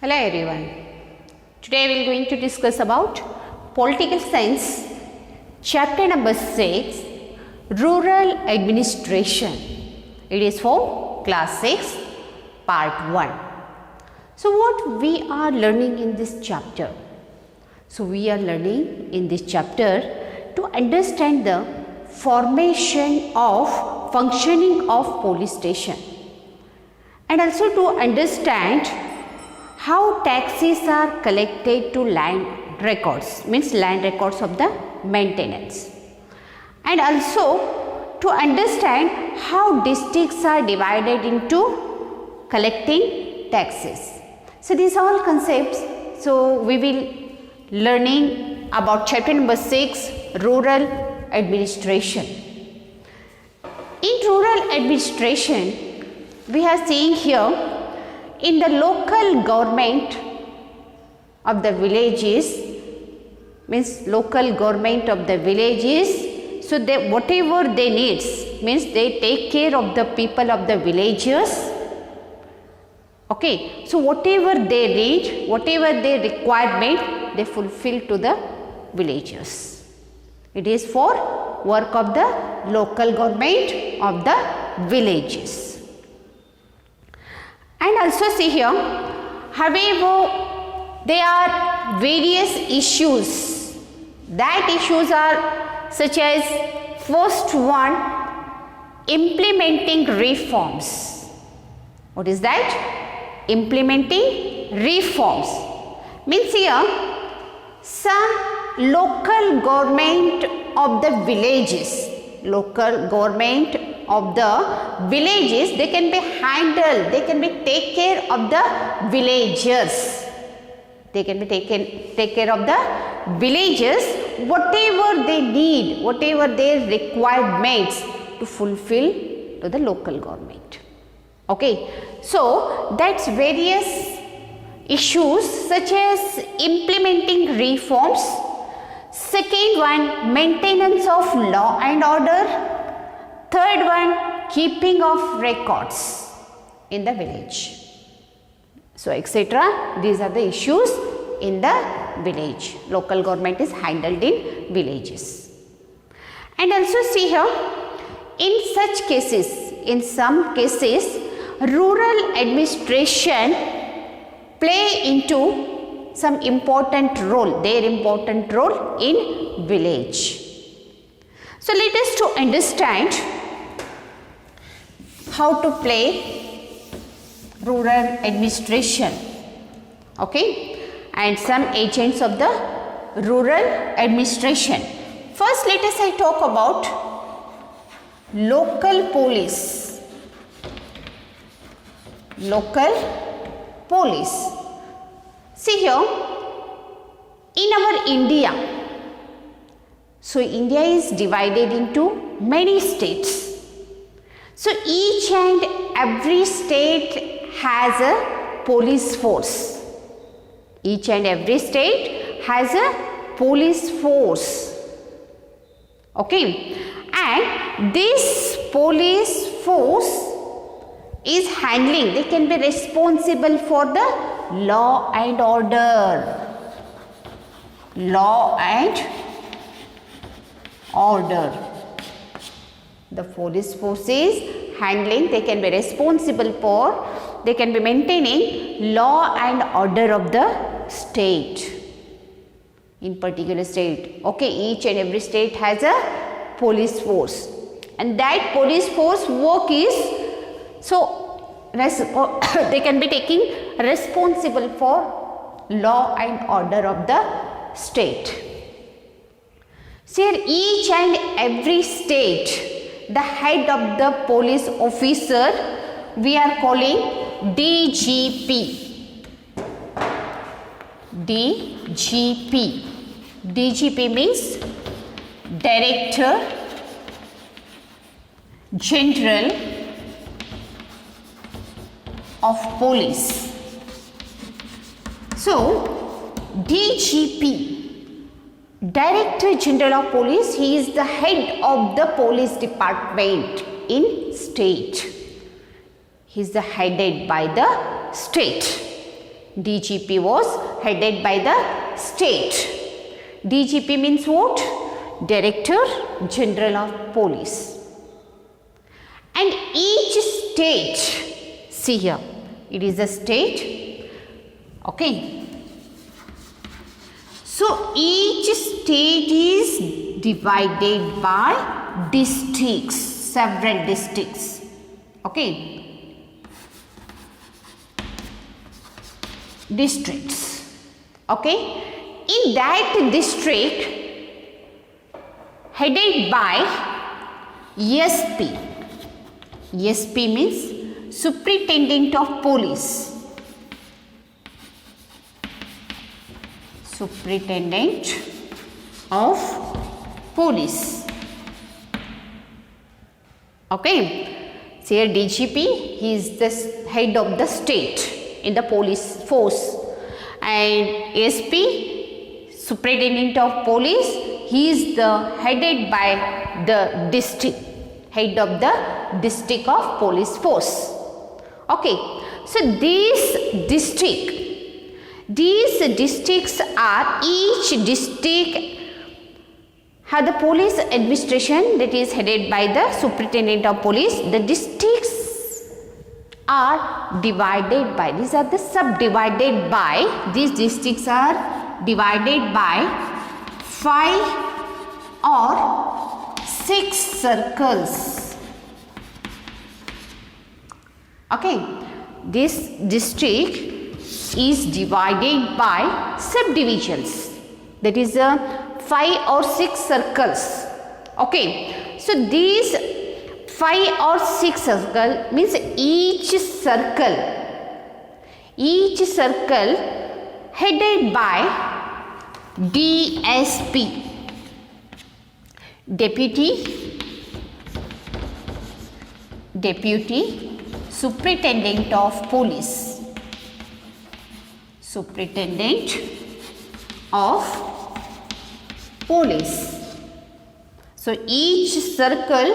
Hello everyone. Today we are going to discuss about political science chapter number 6 rural administration. It is for class 6 part 1. So what we are learning in this chapter? So we are learning in this chapter to understand the formation of functioning of police station and also to understand how taxes are collected to land records, means land records of the maintenance, and also to understand how districts are divided into collecting taxes. So these are all concepts. So we will learning about chapter number 6 rural administration. In rural administration we are seeing here in the local government of the villages, means local government of the villages, so they whatever they needs, means they take care of the people of the villages. Okay, so whatever they need, whatever their requirement, they fulfill to the villagers. It is for work of the local government of the villages. And also see here, however, there are various issues. That issues are such as first one, implementing reforms. What is that? Implementing reforms. Means here, some local government of the villages, local government of the villages, they can be handled, they can be take care of the villagers. They can be take care of the villagers, whatever they need, whatever their requirements to fulfill to the local government. Okay, so that's various issues such as implementing reforms. Second one, maintenance of law and order. Third one, keeping of records in the village. So etc. These are the issues in the village. Local government is handled in villages. And also see here, in such cases, in some cases, rural administration play into some important role, their important role in village. So let us to understand how to play rural administration, okay, and some agents of the rural administration. First let us talk about local police. Local police. See here, in our India, so India is divided into many states. So each and every state has a police force. Each and every state has a police force. Okay, and this police force is handling, they can be responsible for the law and order. Law and order. The police force is handling, they can be responsible for, they can be maintaining law and order of the state, in particular state. Okay, each and every state has a police force, and that police force work is, so they can be taking responsible for law and order of the state. So here each and every state, the head of the police officer we are calling DGP. DGP. DGP means Director General of Police. So DGP, Director General of Police, he is the head of the police department in state. He is the headed by the state. DGP was headed by the state. DGP means what? Director General of Police. And each state, see here, it is a state, okay. So each state is divided by districts, several districts, okay. Districts, okay. In that district headed by SP. SP means Superintendent of Police. Superintendent of Police. Okay. So here DGP, he is the head of the state in the police force, and SP, Superintendent of Police, he is the headed by the district, head of the district of police force. Okay, so these districts are, each district have the police administration that is headed by the Superintendent of Police. The districts are divided by, these are the subdivided by, these districts are divided by 5 or 6 circles. Okay, this district is divided by subdivisions, that is 5 or 6 circles. Okay, so these 5 or 6 circle means each circle headed by DSP, Deputy Superintendent of Police. Superintendent of Police. So each circle,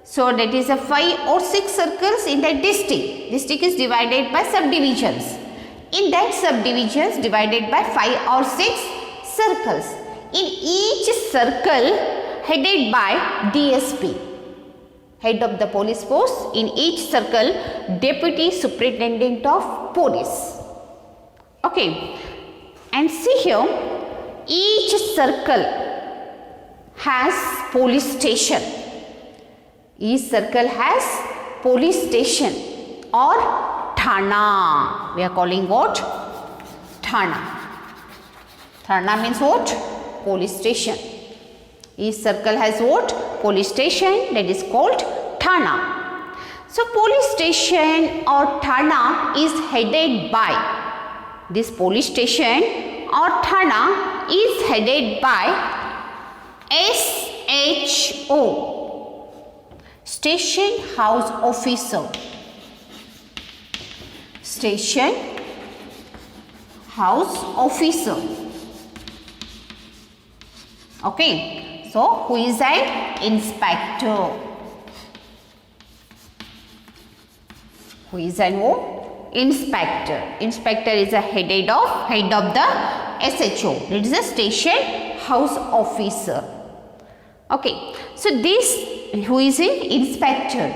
so that is a 5 or 6 circles in that district. District is divided by subdivisions. In that subdivisions divided by 5 or 6 circles. In each circle headed by DSP, head of the police force. In each circle, Deputy Superintendent of Police. Okay, and see here, each circle has police station. Each circle has police station or Thana. We are calling what? Thana. Thana means what? Police station. Each circle has what? Police station, that is called Thana. So police station or Thana is headed by, this police station or Thana is headed by SHO, Station House Officer. Station House Officer. Okay, so who is an inspector? Who is an inspector? Inspector is a head of the SHO. It is a Station House Officer. Okay, so this, who is an inspector?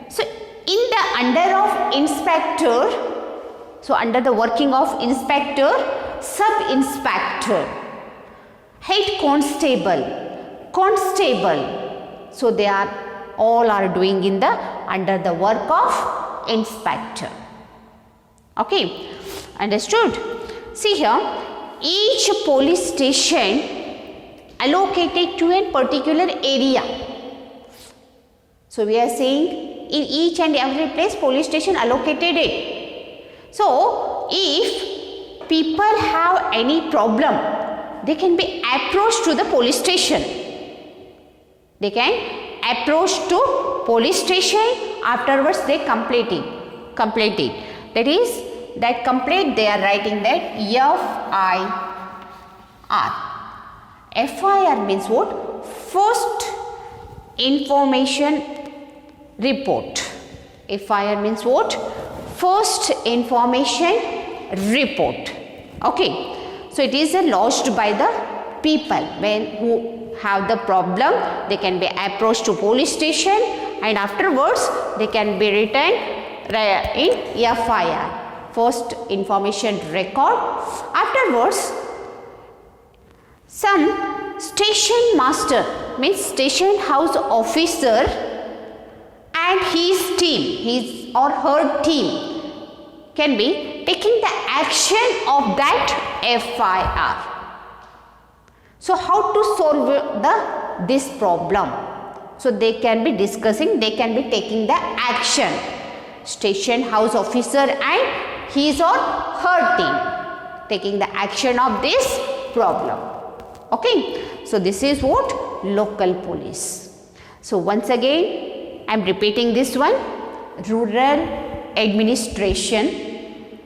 So in the under of inspector, so under the working of inspector, sub-inspector, head constable, so they are all are doing in the under the work of inspector. Okay, understood? See here, each police station allocated to a particular area. So we are saying in each and every place police station allocated it. So if people have any problem, they can be approached to the police station. They can approach to police station, afterwards they complete it. That is, that complete they are writing that FIR. FIR means what? First information report. FIR means what? First information report. Okay, so it is lodged by the people who have the problem. They can be approached to police station, and afterwards they can be written in FIR, first information record. Afterwards, some station master, means station house officer, and his team, his or her team, can be taking the action of that FIR. So how to solve this problem? So they can be discussing, they can be taking the action. Station house officer and his or her team taking the action of this problem. Okay, so this is what? Local police. So once again I am repeating this one, rural administration.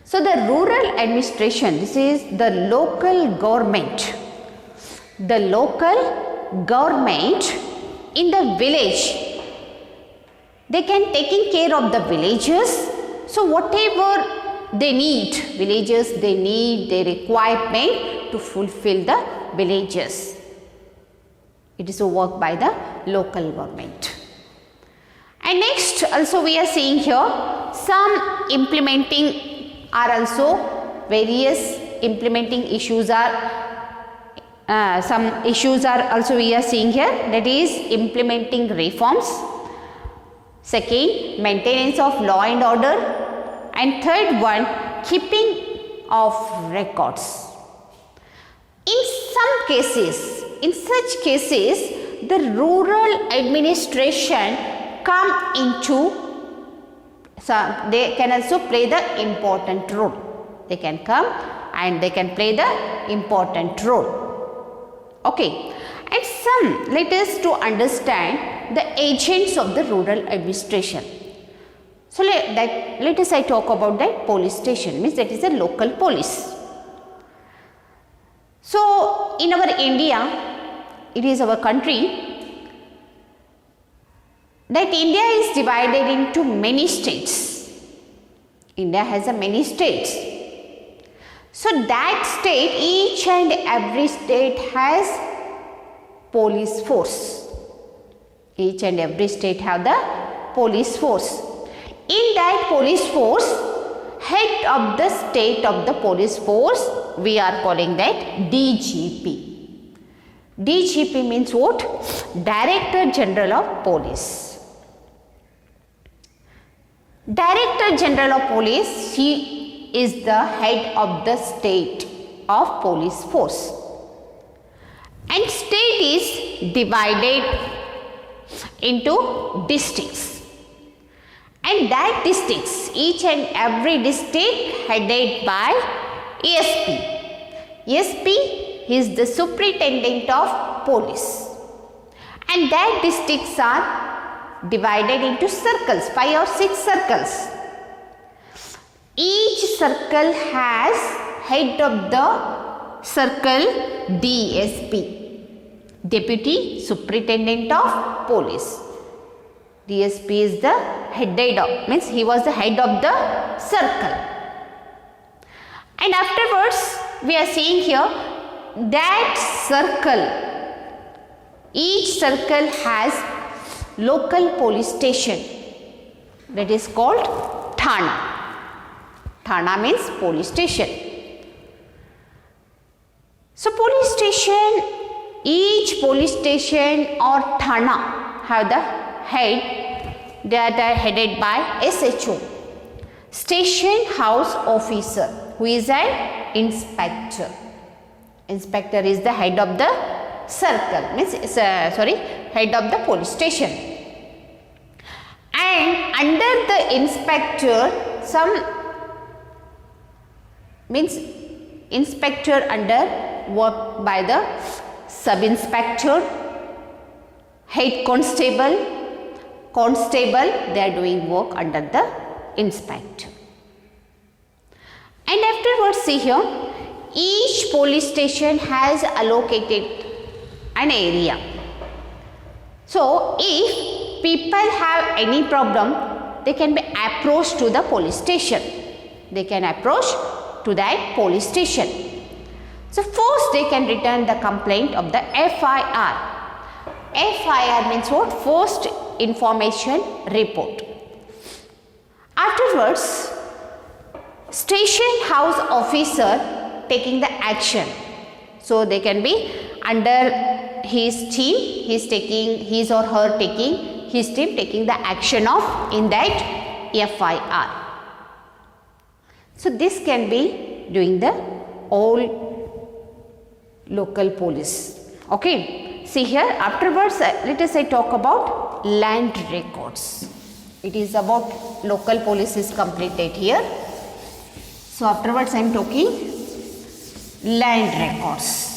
So the rural administration, this is the local government. The local government in the village, they can taking care of the villagers. So whatever they need, villagers they need, their requirement to fulfill the villages. It is a work by the local government. And next also we are seeing here some implementing are also various implementing issues are some issues are also we are seeing here, that is implementing reforms. Second, maintenance of law and order, and third one, keeping of records. In some cases, in such cases, the rural administration come into, so they can also play the important role. They can come and they can play the important role. Okay, and some, let us to understand the agents of the rural administration. So let us I talk about that police station, means that is a local police. So in our India, it is our country, that India is divided into many states. India has a many states. So that state, each and every state has police force. Each and every state have the police force. In that police force, head of the state of the police force, we are calling that DGP. DGP means what? Director General of Police. Director General of Police, he is the head of the state of police force, and state is divided into districts, and that districts, each and every district headed by ASP. ASP is the superintendent of police, and that districts are divided into circles, 5 or 6 circles. Each circle has head of the circle DSP, Deputy Superintendent of Police. DSP is the head of, means he was the head of the circle. And afterwards we are seeing here that circle, each circle has local police station, that is called Thana. Thana means police station. So police station, each police station or Thana have the head, that are headed by SHO, Station House Officer, who is an inspector. Inspector is the head of the circle, means head of the police station. And under the inspector, some means inspector under work by the sub-inspector, head constable, they are doing work under the inspector. And afterwards see here, each police station has allocated an area. So if people have any problem, they can be approached to the police station. they can approach to that police station. So first they can return the complaint of the FIR. FIR means what? First information report. Afterwards, station house officer taking the action. So they can be under his team, his or her taking the action of in that FIR. So this can be doing the all local police. Okay. See here, afterwards let us say talk about land records. It is about local police is completed here. So afterwards I am talking land records.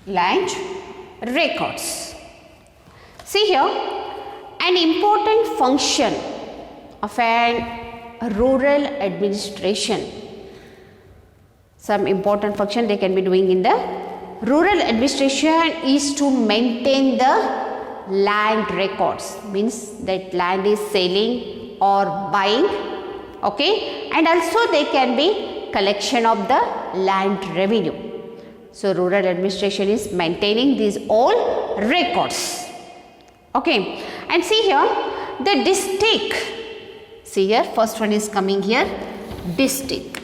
Land records. See here, an important function of a rural administration. Some important function they can be doing in the rural administration is to maintain the land records. Means that land is selling or buying. Okay, and also they can be collection of the land revenue. So rural administration is maintaining these all records. Okay, and see here the district. See here, first one is coming here, district.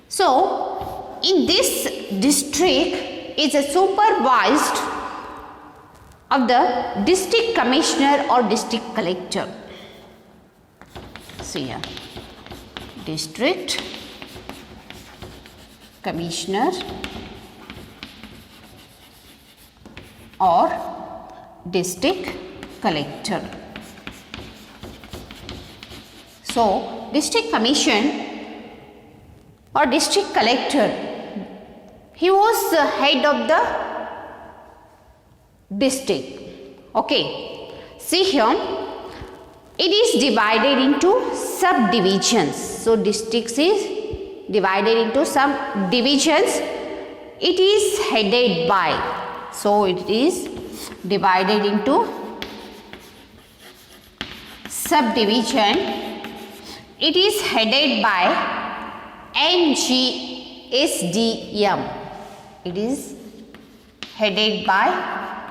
So in this district is a supervised of the district commissioner or district collector. See here, district commissioner or district collector. So district commission or district collector, he was the head of the district. Okay, see here, it is divided into subdivisions. So districts is divided into some divisions. It is headed by, so it is divided into subdivision. It is headed by NGSDM. It is headed by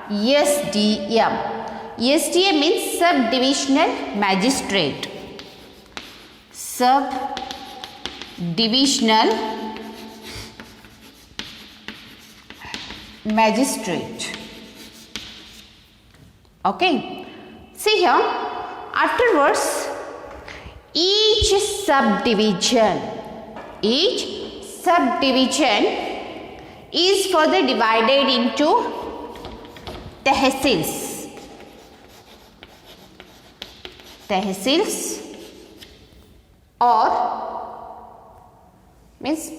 SDM. SDM means subdivisional magistrate. Subdivisional magistrate. Okay. See here, afterwards each subdivision is further divided into tehsils. Tehsils or means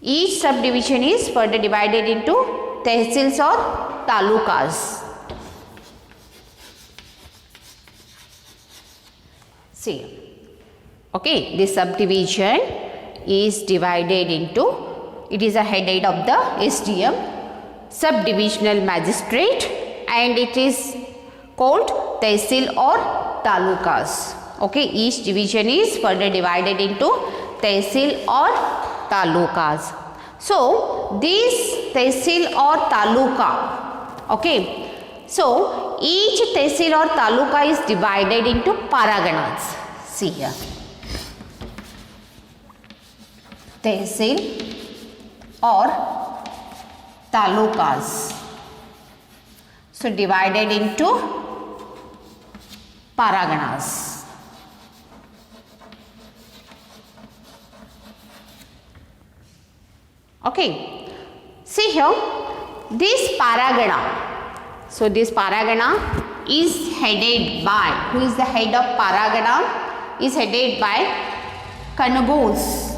each subdivision is further divided into tehsils or talukas. See, okay, this subdivision is divided into, it is a headed of the SDM, subdivisional magistrate, and it is called tehsil or talukas. Okay, each division is further divided into tehsil or talukas. So this tehsil or taluka, okay, so each tehsil or taluka is divided into paraganas. See here, tehsil or talukas, so divided into paraganas. Okay, see here, this paragana. So this paragana is headed by, who is the head of paragana? Is headed by Kanungos.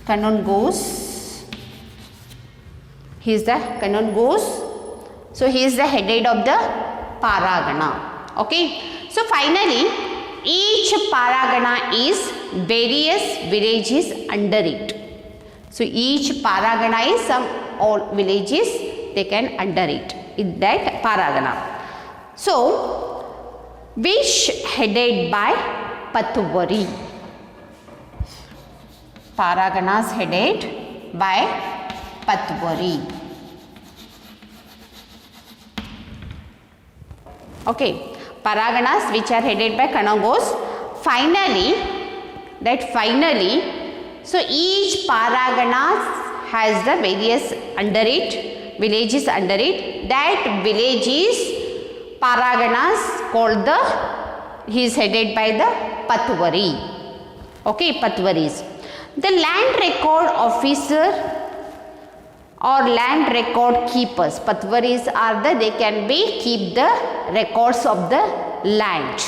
Kanungos. He is the Kanungos. So he is the head of the paragana. Okay. So finally each paragana is various villages under it. So each paragana is some all villages taken under it in that paragana. So which headed by Patwari. Paraganas headed by Patwari. Okay, paraganas which are headed by Kanagos. Finally, so each paragana has the various under it, villages under it. That village is paraganas called he is headed by the Patwari. Okay, Patwaris. The land record officer or land record keepers, Patwaris are they can keep the records of the land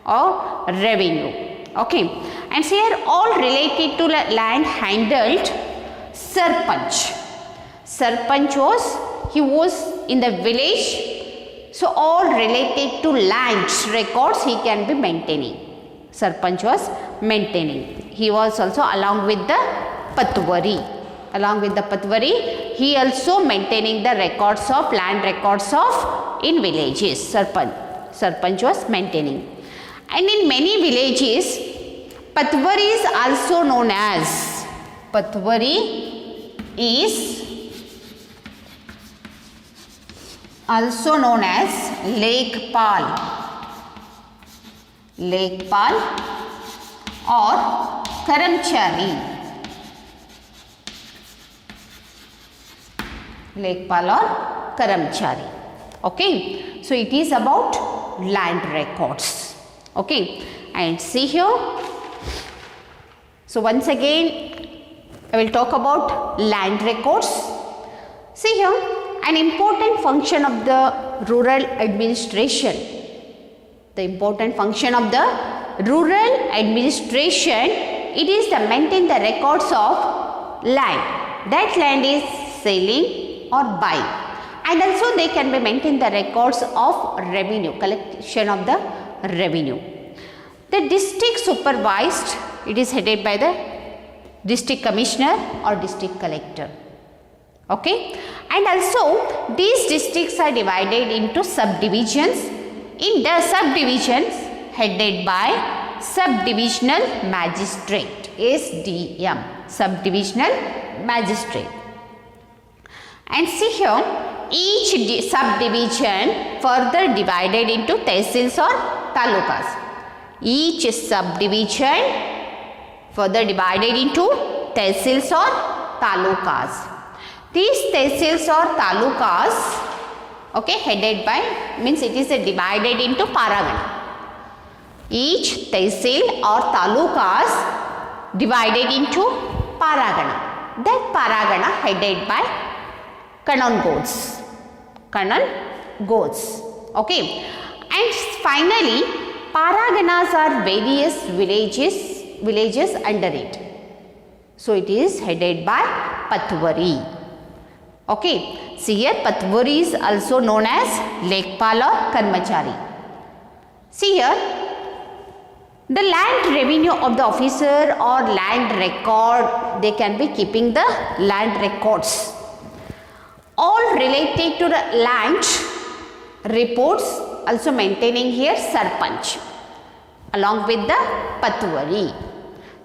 or revenue. Okay, and so here all related to land handled Sarpanch. Sarpanch he was in the village, so all related to land records he can be maintaining. Sarpanch was maintaining. He was also along with the Patwari. Along with the Patwari, he also maintaining the records of land records of in villages. Sarpanch was maintaining. And in many villages, Patwari is also known as Lekpal or Karamchari. Lekpal or Karamchari. Okay, so it is about land records. Okay, and see here. So once again I will talk about land records. See here, an important function of the rural administration. The important function of the rural administration, it is to maintain the records of land. That land is selling or buying, and also they can be maintain the records of revenue, collection of the revenue. The district supervised, it is headed by the district commissioner or district collector. Okay, and also these districts are divided into subdivisions. In the subdivisions headed by subdivisional magistrate, SDM, subdivisional magistrate. And see here, each subdivision further divided into tehsils or talukas. Each subdivision further divided into tehsils or talukas. These tehsils or talukas, okay, headed by, means it is divided into paragana. Each tehsil or talukas divided into paragana. That paragana headed by Kanagos. Okay, and finally paraganas are various villages under it. So it is headed by Patwari. Okay, see here Patwari is also known as Lekpal or Karmachari. See here, the land revenue of the officer or land record, they can be keeping the land records. All related to the land reports, also maintaining here Sarpanch along with the Patwari.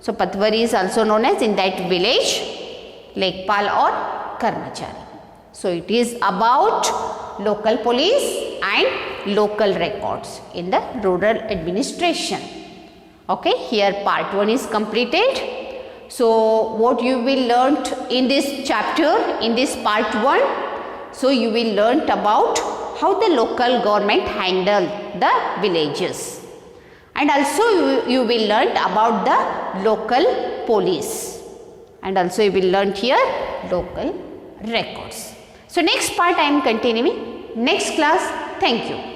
So Patwari is also known as in that village Lekpal or Karmachari. So it is about local police and local records in the rural administration. Okay, here part 1 is completed. So what you will learn in this chapter, in this part 1, so you will learn about how the local government handle the villages, and also you will learn about the local police, and also you will learn here local records. So next part I am continuing next class. Thank you.